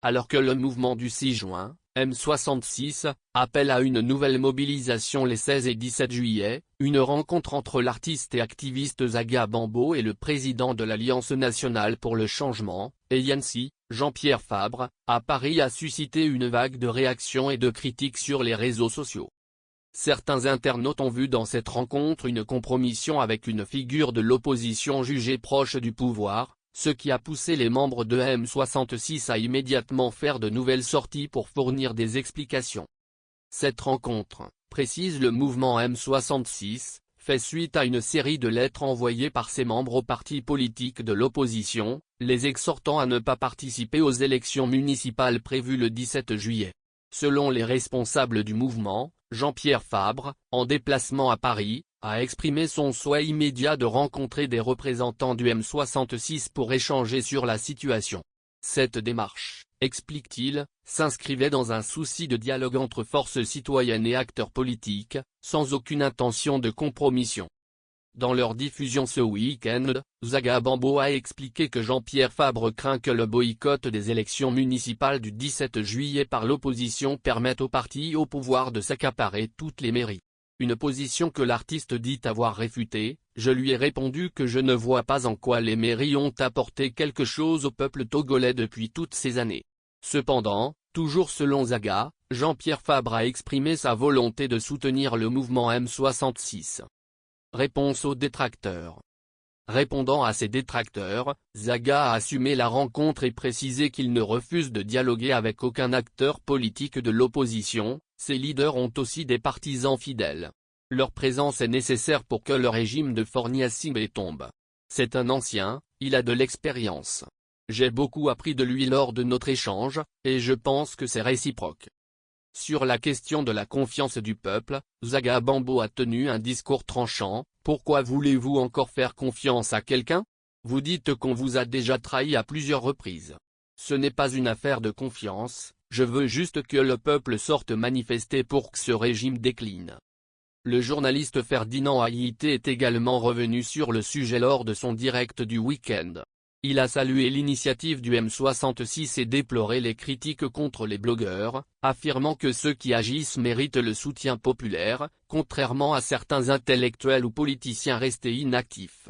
Alors que le mouvement du 6 juin, M66, appelle à une nouvelle mobilisation les 16 et 17 juillet, une rencontre entre l'artiste et activiste Zaga Bambo et le président de l'Alliance nationale pour le changement, ANC, Jean-Pierre Fabre, à Paris a suscité une vague de réactions et de critiques sur les réseaux sociaux. Certains internautes ont vu dans cette rencontre une compromission avec une figure de l'opposition jugée proche du pouvoir, ce qui a poussé les membres de M66 à immédiatement faire de nouvelles sorties pour fournir des explications. Cette rencontre, précise le mouvement M66, fait suite à une série de lettres envoyées par ses membres aux partis politiques de l'opposition, les exhortant à ne pas participer aux élections municipales prévues le 17 juillet. Selon les responsables du mouvement, Jean-Pierre Fabre, en déplacement à Paris, a exprimé son souhait immédiat de rencontrer des représentants du M66 pour échanger sur la situation. Cette démarche, explique-t-il, s'inscrivait dans un souci de dialogue entre forces citoyennes et acteurs politiques, sans aucune intention de compromission. Dans leur diffusion ce week-end, Zaga Bambo a expliqué que Jean-Pierre Fabre craint que le boycott des élections municipales du 17 juillet par l'opposition permette au parti au pouvoir de s'accaparer toutes les mairies. Une position que l'artiste dit avoir réfutée. Je lui ai répondu que je ne vois pas en quoi les mairies ont apporté quelque chose au peuple togolais depuis toutes ces années. Cependant, toujours selon Zaga, Jean-Pierre Fabre a exprimé sa volonté de soutenir le mouvement M66. Réponse aux détracteurs. Répondant à ses détracteurs, Zaga a assumé la rencontre et précisé qu'il ne refuse de dialoguer avec aucun acteur politique de l'opposition, ses leaders ont aussi des partisans fidèles. Leur présence est nécessaire pour que le régime de Fornia Singbe tombe. C'est un ancien, il a de l'expérience. J'ai beaucoup appris de lui lors de notre échange, et je pense que c'est réciproque. Sur la question de la confiance du peuple, Zaga Bambo a tenu un discours tranchant. Pourquoi voulez-vous encore faire confiance à quelqu'un? Vous dites qu'on vous a déjà trahi à plusieurs reprises. Ce n'est pas une affaire de confiance, je veux juste que le peuple sorte manifester pour que ce régime décline. Le journaliste Ferdinand Haïté est également revenu sur le sujet lors de son direct du week-end. Il a salué l'initiative du M66 et déploré les critiques contre les blogueurs, affirmant que ceux qui agissent méritent le soutien populaire, contrairement à certains intellectuels ou politiciens restés inactifs.